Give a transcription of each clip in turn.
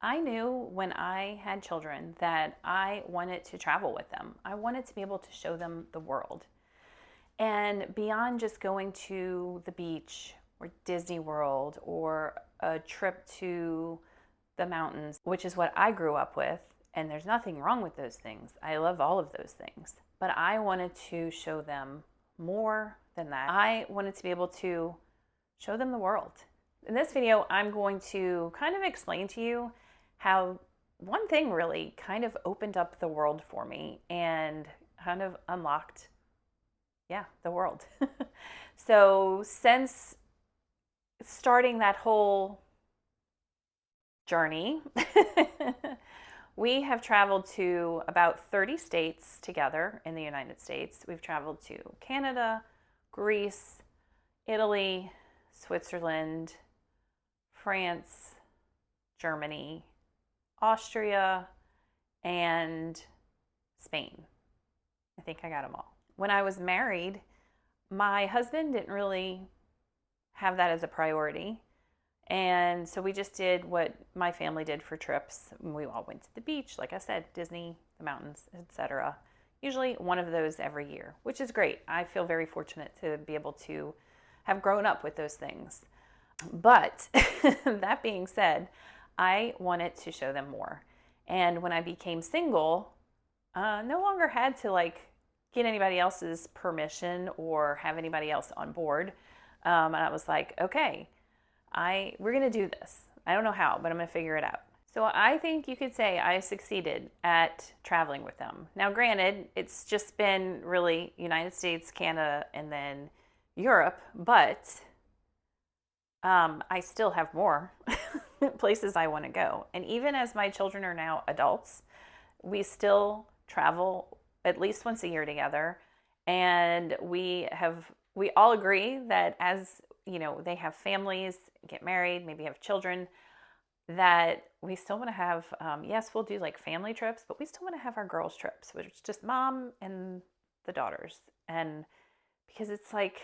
I knew when I had children that I wanted to travel with them. I wanted to be able to show them the world. And beyond just going to the beach or Disney World or a trip to the mountains, which is what I grew up with, and there's nothing wrong with those things. I love all of those things. But I wanted to show them more than that. I wanted to be able to show them the world. In this video, I'm going to kind of explain to you how one thing really kind of opened up the world for me and kind of unlocked, the world. So since starting that whole journey, we have traveled to about 30 states together in the United States. We've traveled to Canada, Greece, Italy, Switzerland, France, Germany, Austria, and Spain. I think I got them all. When I was married, my husband didn't really have that as a priority. And so we just did what my family did for trips. We all went to the beach, like I said, Disney, the mountains, etc. Usually one of those every year, which is great. I feel very fortunate to be able to have grown up with those things. But that being said, I wanted to show them more. And when I became single, no longer had to get anybody else's permission or have anybody else on board. And I was like, okay, we're going to do this. I don't know how, but I'm going to figure it out. So I think you could say I succeeded at traveling with them. Now, granted, it's just been really United States, Canada, and then Europe, but I still have more places I want to go. And even as my children are now adults, we still travel at least once a year together. And we all agree that as they have families, get married, maybe have children, that we still want to have, yes, we'll do like family trips, but we still want to have our girls' trips, which is just mom and the daughters. And because it's like,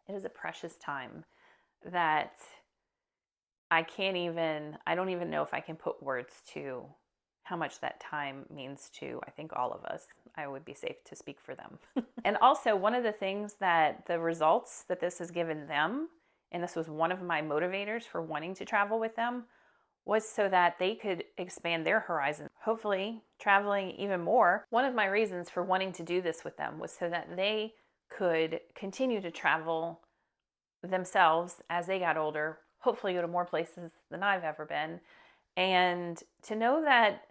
it is a precious time that I don't even know if I can put words to how much that time means to, I think, all of us. I would be safe to speak for them. And also, one of the things that the results that this has given them, and this was one of my motivators for wanting to travel with them, was so that they could expand their horizons, hopefully traveling even more. One of my reasons for wanting to do this with them was so that they could continue to travel themselves as they got older, hopefully go to more places than I've ever been, and to know that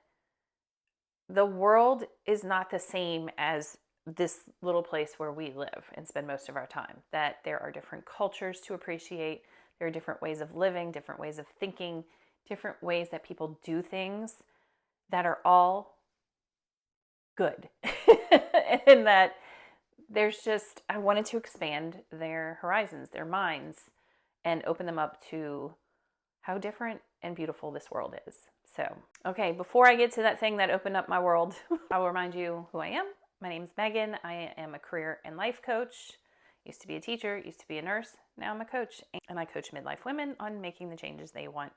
the world is not the same as this little place where we live and spend most of our time, that there are different cultures to appreciate, there are different ways of living, different ways of thinking, different ways that people do things that are all good. And that I wanted to expand their horizons, their minds, and open them up to how different and beautiful this world is. So, okay, before I get to that thing that opened up my world, I'll remind you who I am. My name's Megan. I am a career and life coach. Used to be a teacher, used to be a nurse. Now I'm a coach. And I coach midlife women on making the changes they want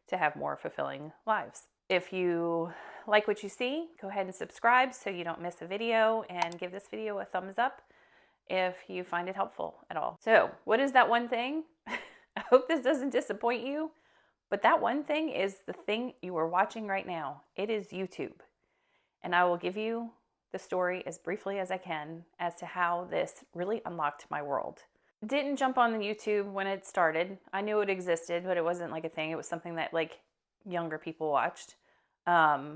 to have more fulfilling lives. If you like what you see, go ahead and subscribe so you don't miss a video, and give this video a thumbs up if you find it helpful at all. So, what is that one thing? I hope this doesn't disappoint you, but that one thing is the thing you are watching right now. It is YouTube. And I will give you the story as briefly as I can as to how this really unlocked my world. Didn't jump on the YouTube when it started. I knew it existed, but it wasn't like a thing. It was something that younger people watched. But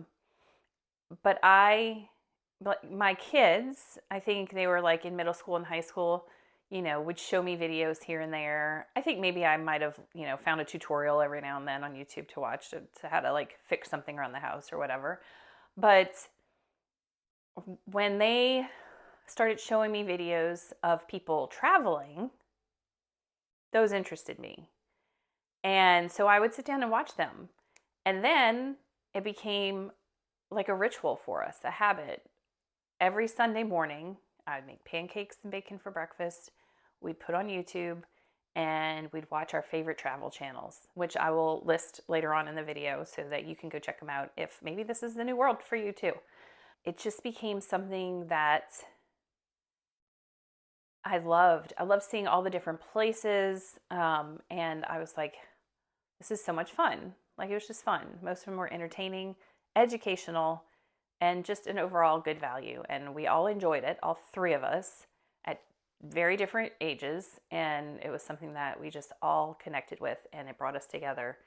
my kids, I think they were in middle school and high school, would show me videos here and there. I think maybe I might have, found a tutorial every now and then on YouTube to watch to how to fix something around the house or whatever. But when they started showing me videos of people traveling, those interested me. And so I would sit down and watch them. And then it became like a ritual for us, a habit. Every Sunday morning, I'd make pancakes and bacon for breakfast. We'd put on YouTube, and we'd watch our favorite travel channels, which I will list later on in the video so that you can go check them out if maybe this is the new world for you too. It just became something that I loved. I loved seeing all the different places, and I was like, this is so much fun. Like, it was just fun. Most of them were entertaining, educational, and just an overall good value. And we all enjoyed it, all three of us, at very different ages. And it was something that we just all connected with, and it brought us together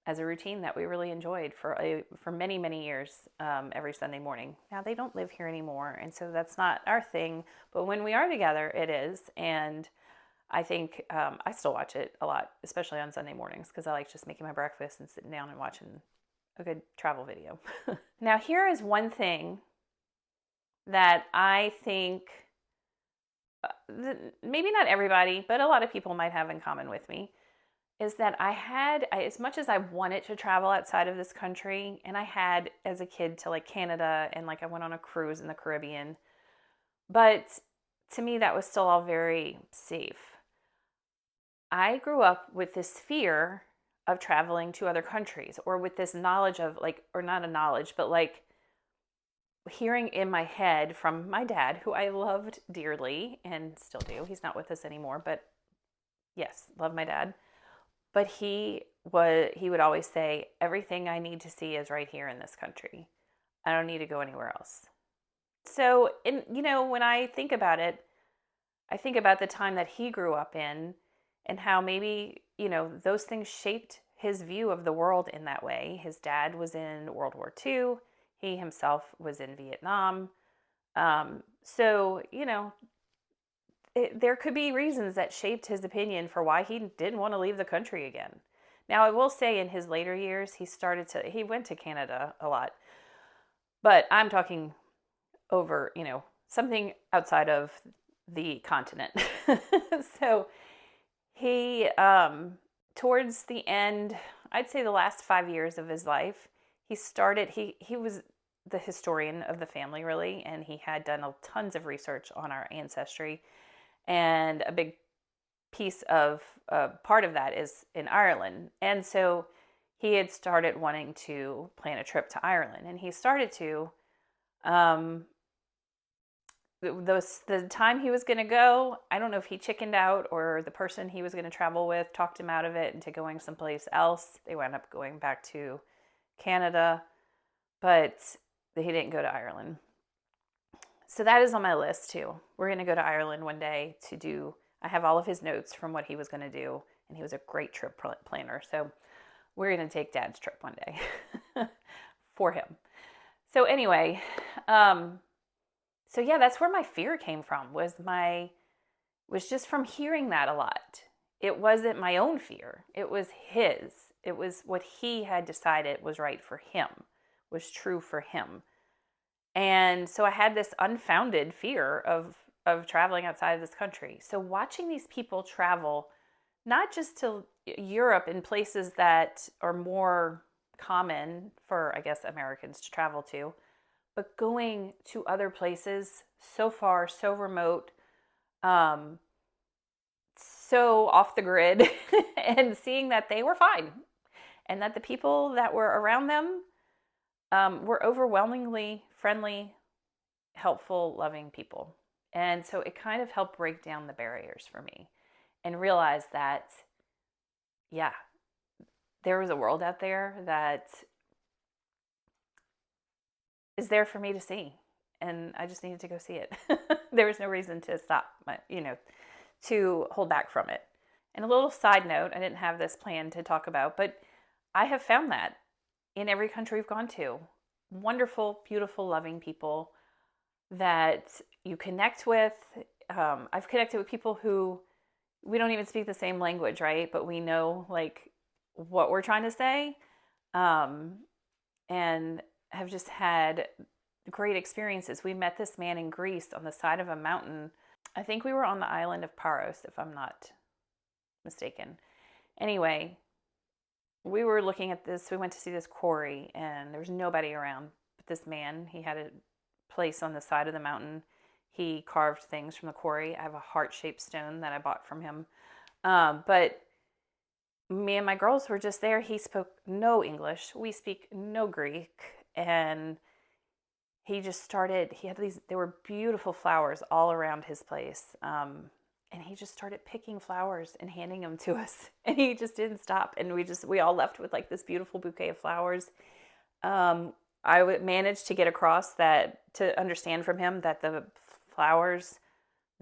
as a routine that we really enjoyed for many, many years, every Sunday morning. Now, they don't live here anymore, and so that's not our thing. But when we are together, it is. And I think I still watch it a lot, especially on Sunday mornings, because I like just making my breakfast and sitting down and watching a good travel video. Now, here is one thing that I think maybe not everybody, but a lot of people might have in common with me, is that as much as I wanted to travel outside of this country, and I had as a kid to like Canada, and like I went on a cruise in the Caribbean, but to me that was still all very safe. I grew up with this fear of traveling to other countries, or with this knowledge of like, or not a knowledge, but like hearing in my head from my dad, who I loved dearly and still do. He's not with us anymore, but yes, love my dad. But he would always say, everything I need to see is right here in this country. I don't need to go anywhere else. So, when I think about it, I think about the time that he grew up in, and how maybe, those things shaped his view of the world in that way. His dad was in World War II. He himself was in Vietnam. So, there could be reasons that shaped his opinion for why he didn't want to leave the country again. Now, I will say in his later years, he went to Canada a lot, but I'm talking over, something outside of the continent. So he, towards the end, I'd say the last 5 years of his life, he was the historian of the family, really, and he had done tons of research on our ancestry. And a big piece of part of that is in Ireland. And so he had started wanting to plan a trip to Ireland, and he started to. The time he was going to go, I don't know if he chickened out or the person he was going to travel with talked him out of it into going someplace else. They wound up going back to Canada, but he didn't go to Ireland. So that is on my list too. We're going to go to Ireland one day I have all of his notes from what he was going to do, and he was a great trip planner. So we're going to take Dad's trip one day for him. So anyway, so yeah, that's where my fear came from, was just from hearing that a lot. It wasn't my own fear. It was his. It was what he had decided was right for him, was true for him. And so I had this unfounded fear of traveling outside of this country. So watching these people travel, not just to Europe and places that are more common for, I guess, Americans to travel to, but going to other places so far, so remote, so off the grid, and seeing that they were fine, and that the people that were around them were overwhelmingly friendly, helpful, loving people. And so it kind of helped break down the barriers for me and realize that, yeah, there was a world out there that is there for me to see. And I just needed to go see it. There was no reason to stop, to hold back from it. And a little side note, I didn't have this plan to talk about, but I have found that in every country we've gone to. Wonderful, beautiful, loving people that you connect with. I've connected with people who we don't even speak the same language, right? But we know like what we're trying to say, and have just had great experiences. We met this man in Greece on the side of a mountain. I think we were on the island of Paros, if I'm not mistaken. Anyway, we were looking at this. We went to see this quarry, and there was nobody around but this man. He had a place on the side of the mountain. He carved things from the quarry. I have a heart-shaped stone that I bought from him. But me and my girls were just there. He spoke no English. We speak no Greek. And he just started, he had these, there were beautiful flowers all around his place. And he just started picking flowers and handing them to us. And he just didn't stop. And we all left with like this beautiful bouquet of flowers. I managed to get across that, to understand from him that the flowers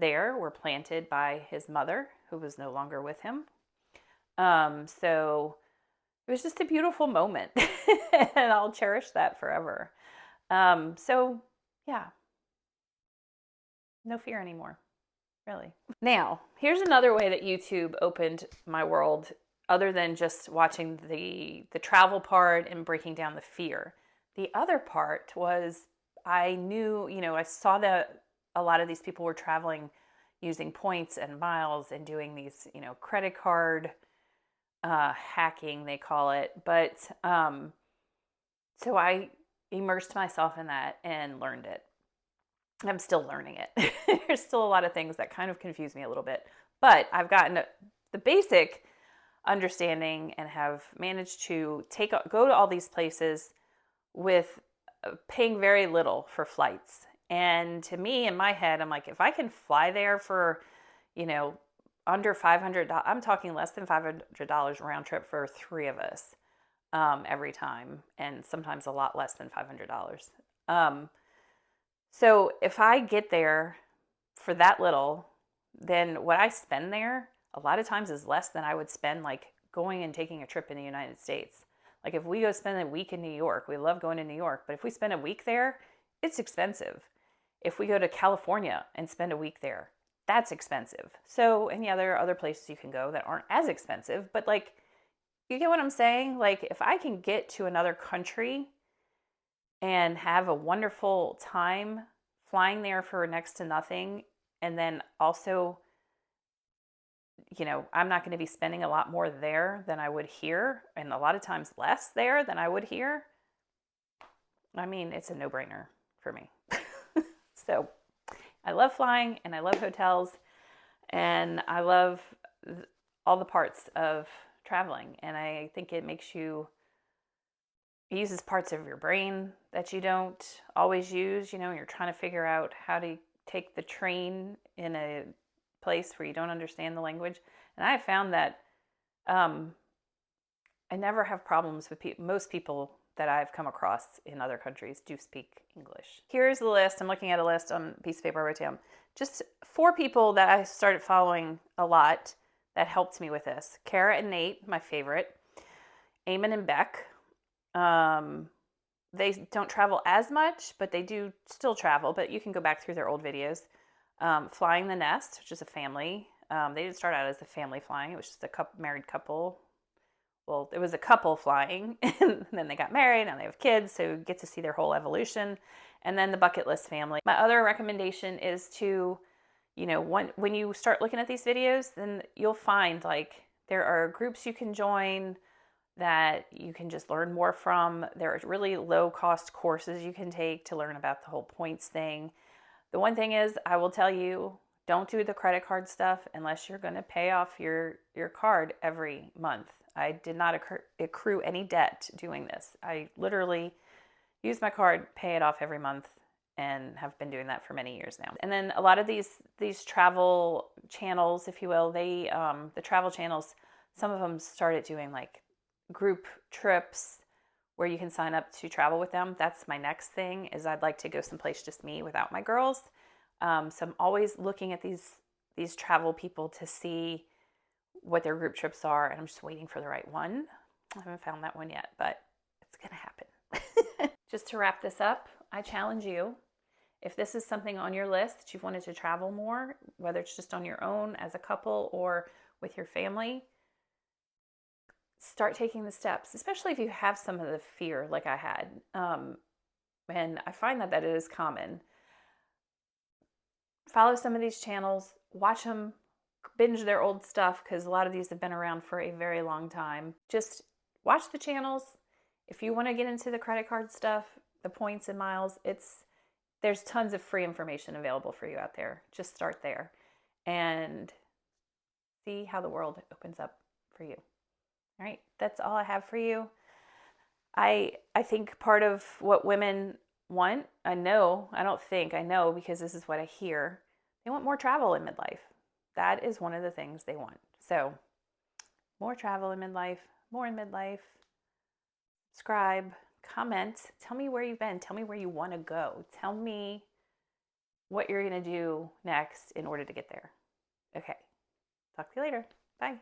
there were planted by his mother, who was no longer with him. So it was just a beautiful moment, and I'll cherish that forever. So yeah, no fear anymore, really. Now, here's another way that YouTube opened my world, other than just watching the travel part and breaking down the fear. The other part was, I knew, I saw that a lot of these people were traveling using points and miles and doing these, credit card hacking, they call it. But so I immersed myself in that and learned it. I'm still learning it. There's still a lot of things that kind of confuse me a little bit, but I've gotten the basic understanding and have managed to go to all these places with paying very little for flights. And to me, in my head, I'm like, if I can fly there for, under $500, I'm talking less than $500 round trip for 3 of us every time, and sometimes a lot less than $500. So if I get there for that little, then what I spend there a lot of times is less than I would spend like going and taking a trip in the United States. Like if we go spend a week in New York, we love going to New York, but if we spend a week there, it's expensive. If we go to California and spend a week there, that's expensive. So, and yeah, there are other places you can go that aren't as expensive, but like, you get what I'm saying? Like if I can get to another country and have a wonderful time flying there for next to nothing, and then also, I'm not going to be spending a lot more there than I would here, and a lot of times less there than I would here. I mean, it's a no-brainer for me. So I love flying and I love hotels and I love all the parts of traveling. And I think it uses parts of your brain that you don't always use. You're trying to figure out how to take the train in a place where you don't understand the language. And I have found that I never have problems with most people that I've come across in other countries do speak English. Here's the list. I'm looking at a list on a piece of paper I wrote down. Just 4 people that I started following a lot that helped me with this. Kara and Nate, my favorite. Eamon and Beck. They don't travel as much, but they do still travel, but you can go back through their old videos. Flying the Nest, which is a family. They didn't start out as a family flying. It was just a married couple. Well, it was a couple flying, and then they got married, and they have kids, so you get to see their whole evolution. And then the Bucket List family. My other recommendation is to, when you start looking at these videos, then you'll find like there are groups you can join that you can just learn more from. There are really low-cost courses you can take to learn about the whole points thing. The one thing is, I will tell you, don't do the credit card stuff unless you're going to pay off your card every month. I did not accrue any debt doing this. I literally use my card, pay it off every month, and have been doing that for many years now. And then a lot of these travel channels, if you will, the travel channels, some of them started doing like group trips where you can sign up to travel with them. That's my next thing, is I'd like to go someplace just me without my girls. So I'm always looking at these travel people to see what their group trips are, and I'm just waiting for the right one. I haven't found that one yet, but it's gonna happen. Just to wrap this up, I challenge you, if this is something on your list that you've wanted to travel more, whether it's just on your own as a couple or with your family, start taking the steps, especially if you have some of the fear like I had. And I find that it is common. Follow some of these channels, watch them, binge their old stuff, because a lot of these have been around for a very long time. Just watch the channels. If you want to get into the credit card stuff, the points and miles, there's tons of free information available for you out there. Just start there and see how the world opens up for you. All right, that's all I have for you. I think part of what women want, I know because this is what I hear. They want more travel in midlife. That is one of the things they want. So, more travel in midlife, more in midlife. Subscribe, comment, tell me where you've been, tell me where you want to go. Tell me what you're going to do next in order to get there. Okay. Talk to you later. Bye.